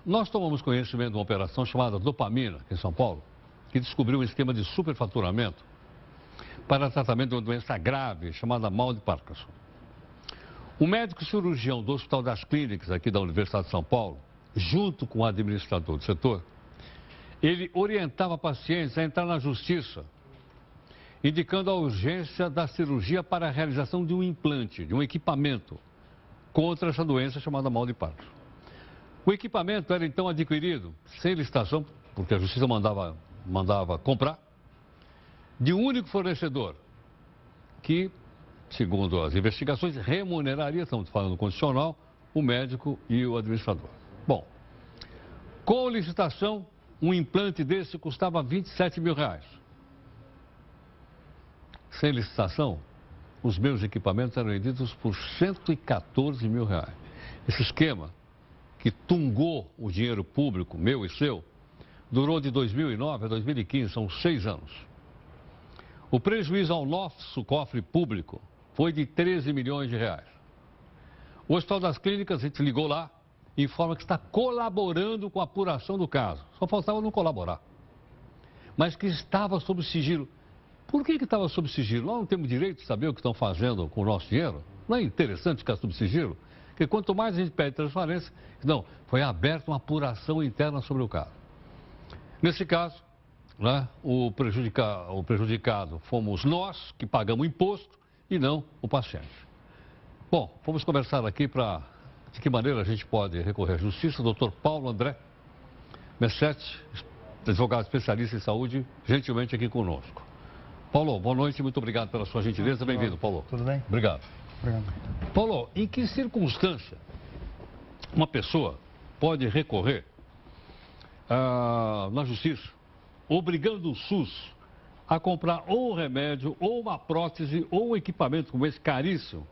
nós tomamos conhecimento de uma operação chamada Dopamina, aqui em São Paulo, que descobriu um esquema de superfaturamento para tratamento de uma doença grave chamada mal de Parkinson. O médico cirurgião do Hospital das Clínicas, aqui da Universidade de São Paulo, junto com o administrador do setor, ele orientava pacientes a entrar na justiça, indicando a urgência da cirurgia para a realização de um implante, de um equipamento contra essa doença chamada mal de Parkinson. O equipamento era então adquirido sem licitação, porque a justiça mandava comprar, de um único fornecedor, que, segundo as investigações, remuneraria, estamos falando condicional, o médico e o administrador. Bom, com licitação, um implante desse custava R$27 mil. Sem licitação, os meus equipamentos eram vendidos por R$114 mil. Esse esquema, que tungou o dinheiro público, meu e seu, durou de 2009 a 2015, são 6 anos. O prejuízo ao nosso cofre público foi de R$13 milhões. O Hospital das Clínicas, a gente ligou lá, informa que está colaborando com a apuração do caso. Só faltava não colaborar. Mas que estava sob sigilo. Por que estava sob sigilo? Nós não temos direito de saber o que estão fazendo com o nosso dinheiro? Não é interessante ficar sob sigilo? Porque quanto mais a gente pede transparência, não, foi aberta uma apuração interna sobre o caso. Nesse caso, né, o prejudicado fomos nós, que pagamos imposto, e não o paciente. Bom, vamos conversar aqui para de que maneira a gente pode recorrer à justiça. O Dr. Paulo André Messetti, advogado especialista em saúde, gentilmente aqui conosco. Paulo, boa noite, muito obrigado pela sua gentileza. Bem-vindo, Paulo. Tudo bem? Obrigado. Obrigado. Paulo, em que circunstância uma pessoa pode recorrer na justiça, obrigando o SUS a comprar ou um remédio, ou uma prótese, ou um equipamento como esse caríssimo,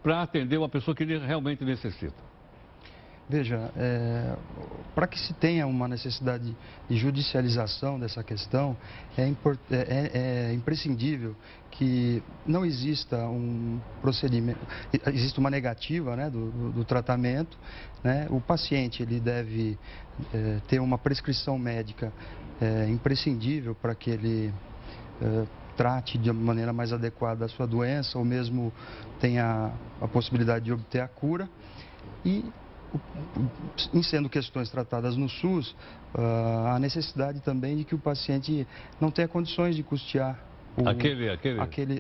para atender uma pessoa que realmente necessita? Veja, para que se tenha uma necessidade de judicialização dessa questão, é imprescindível que não exista um procedimento, exista uma negativa, né, do tratamento, né? O paciente ele deve ter uma prescrição médica imprescindível para que ele trate de maneira mais adequada a sua doença, ou mesmo tenha a possibilidade de obter a cura. E, em sendo questões tratadas no SUS, a necessidade também de que o paciente não tenha condições de custear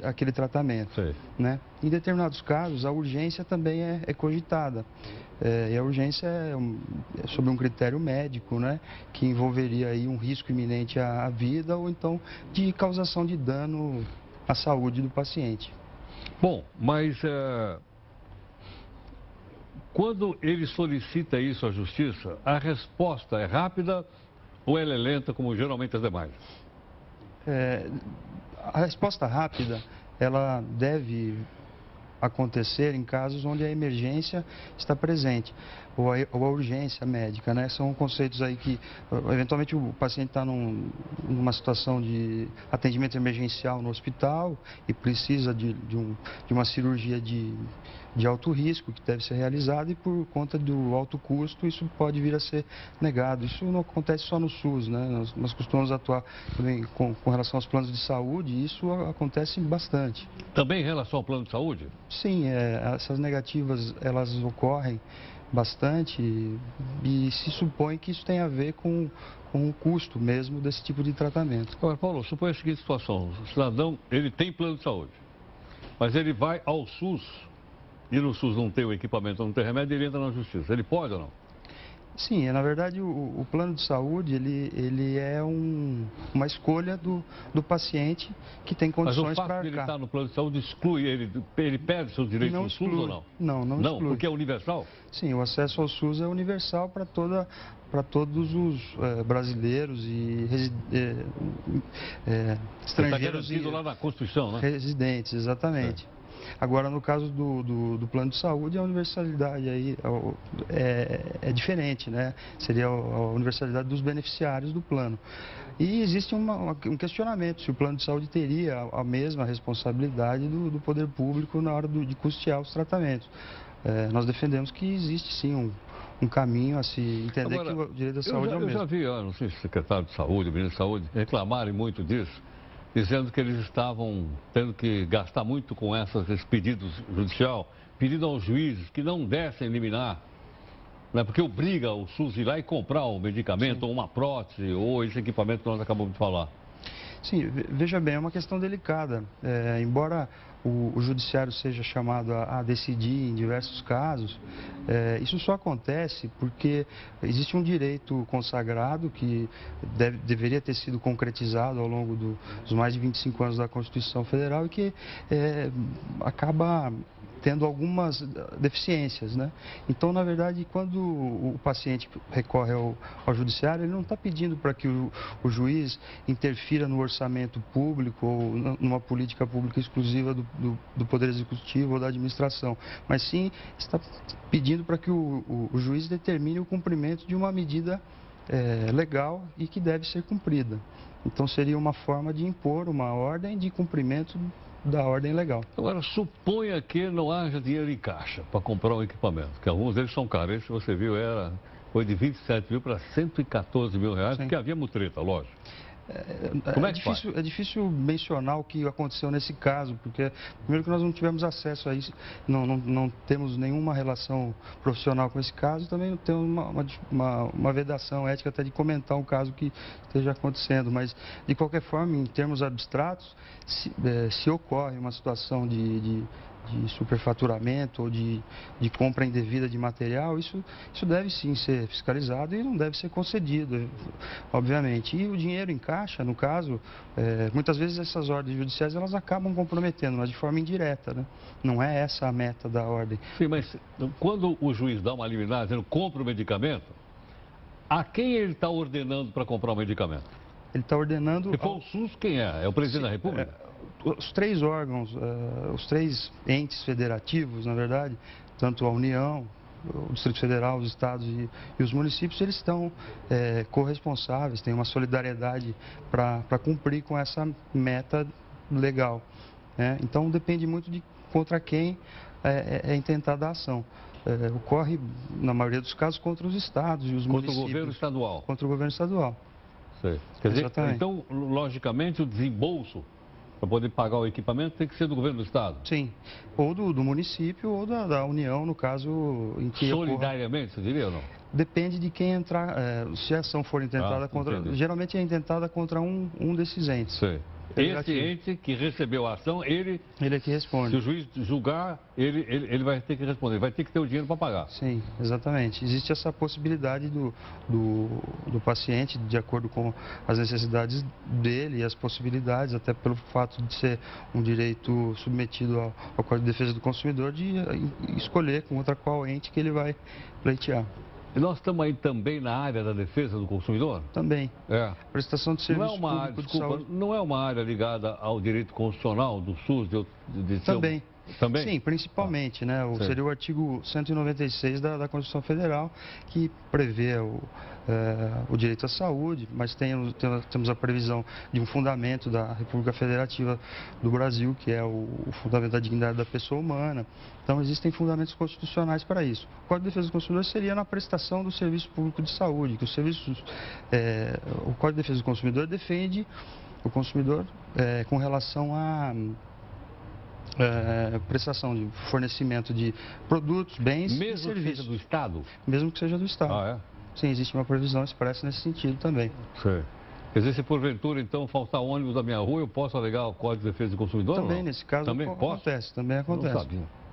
aquele tratamento. Né? Em determinados casos, a urgência também é cogitada. E a urgência é sobre um critério médico, né, que envolveria aí um risco iminente à vida ou então de causação de dano à saúde do paciente. Bom, mas quando ele solicita isso à justiça, a resposta é rápida ou ela é lenta, como geralmente as demais? A resposta rápida, ela deve acontecer em casos onde a emergência está presente, ou a urgência médica, né? São conceitos aí que, eventualmente, o paciente está numa situação de atendimento emergencial no hospital e precisa de uma cirurgia de alto risco que deve ser realizada, e por conta do alto custo isso pode vir a ser negado. Isso não acontece só no SUS, né? Nós costumamos atuar também com relação aos planos de saúde, e isso acontece bastante. Também em relação ao plano de saúde? Sim, essas negativas elas ocorrem bastante, e se supõe que isso tem a ver com o custo mesmo desse tipo de tratamento. Agora, Paulo, suponha a seguinte situação: o cidadão ele tem plano de saúde, mas ele vai ao SUS, e no SUS não tem o equipamento, não tem remédio, ele entra na justiça. Ele pode ou não? Sim, na verdade o plano de saúde ele é uma escolha do paciente que tem condições para arcar. Mas o fato de ele estar no plano de saúde exclui ele perde seus direitos no SUS ou não? Não exclui. Porque é universal? Sim, o acesso ao SUS é universal para todos os brasileiros e estrangeiros. Está garantido lá na Constituição, né? Residentes, exatamente. Agora, no caso do plano de saúde, a universalidade aí é diferente, né? Seria a universalidade dos beneficiários do plano. E existe um questionamento se o plano de saúde teria a mesma responsabilidade do poder público na hora de custear os tratamentos. Nós defendemos que existe sim um caminho a se entender. Agora, que o direito à saúde é o eu mesmo. já vi, não sei se o secretário de saúde, o ministro de saúde, reclamarem muito disso, dizendo que eles estavam tendo que gastar muito com esses pedidos judicial, pedindo aos juízes que não dessem liminar, né, porque obriga o SUS a ir lá e comprar um medicamento, Sim. ou uma prótese, ou esse equipamento que nós acabamos de falar. Sim, veja bem, é uma questão delicada. Embora o judiciário seja chamado a decidir em diversos casos, isso só acontece porque existe um direito consagrado que deveria ter sido concretizado ao longo dos mais de 25 anos da Constituição Federal e que acaba tendo algumas deficiências, né? Então, na verdade, quando o paciente recorre ao judiciário, ele não está pedindo para que o juiz interfira no orçamento público ou numa política pública exclusiva do Poder Executivo ou da administração, mas sim está pedindo para que o juiz determine o cumprimento de uma medida legal e que deve ser cumprida. Então, seria uma forma de impor uma ordem de cumprimento da ordem legal. Agora, suponha que não haja dinheiro em caixa para comprar um equipamento, que alguns deles são caros. Esse você viu foi de 27 mil para 114 mil reais, Sim. porque havia mutreta, lógico. Como é que faz? É difícil mencionar o que aconteceu nesse caso, porque primeiro que nós não tivemos acesso a isso, não temos nenhuma relação profissional com esse caso, também não temos uma vedação ética até de comentar um caso que esteja acontecendo, mas de qualquer forma, em termos abstratos, se ocorre uma situação de superfaturamento ou de compra indevida de material, isso deve sim ser fiscalizado e não deve ser concedido, obviamente. E o dinheiro em caixa, no caso, muitas vezes essas ordens judiciais elas acabam comprometendo, mas de forma indireta, né? Não é essa a meta da ordem. Sim, mas quando o juiz dá uma liminar dizendo compra o medicamento, a quem ele está ordenando para comprar o medicamento? Ele está ordenando... Se for o SUS, quem é? É o presidente da República? Os três órgãos, os três entes federativos, na verdade, tanto a União, o Distrito Federal, os estados e os municípios, eles estão corresponsáveis, têm uma solidariedade para cumprir com essa meta legal, né? Então, depende muito de contra quem é intentada a ação. Ocorre, na maioria dos casos, contra os estados e os municípios. Contra o governo estadual? Contra o governo estadual. Sei. Quer dizer, Exatamente. então, logicamente, o desembolso para poder pagar o equipamento tem que ser do governo do estado? Sim, ou do município ou da União, no caso em que solidariamente, você diria ou não? Depende de quem entrar, se a ação for intentada contra... Entendi. Geralmente é intentada contra um desses entes. Sei. Esse ente que recebeu a ação, ele é que responde. Se o juiz julgar, ele vai ter que responder, vai ter que ter o dinheiro para pagar. Sim, exatamente. Existe essa possibilidade do paciente, de acordo com as necessidades dele e as possibilidades, até pelo fato de ser um direito submetido ao Código de Defesa do Consumidor, de escolher contra qual ente que ele vai pleitear. E nós estamos aí também na área da defesa do consumidor? Também. É. Prestação de serviço público de saúde. Não é uma área ligada ao direito constitucional do SUS? Também. Também? Sim, principalmente, né? Seria o artigo 196 da Constituição Federal, que prevê o direito à saúde, mas temos a previsão de um fundamento da República Federativa do Brasil, que é o fundamento da dignidade da pessoa humana. Então, existem fundamentos constitucionais para isso. O Código de Defesa do Consumidor seria na prestação do serviço público de saúde, que o Código de Defesa do Consumidor defende o consumidor com relação a prestação de fornecimento de produtos, bens e serviços. Mesmo que seja do Estado? Mesmo que seja do Estado. Ah, é? Sim, existe uma previsão expressa nesse sentido também. Sei. Quer dizer, se porventura, então, faltar ônibus da minha rua, eu posso alegar o Código de Defesa do Consumidor? Também, ou não? nesse caso, também acontece. Também acontece. Não sabia.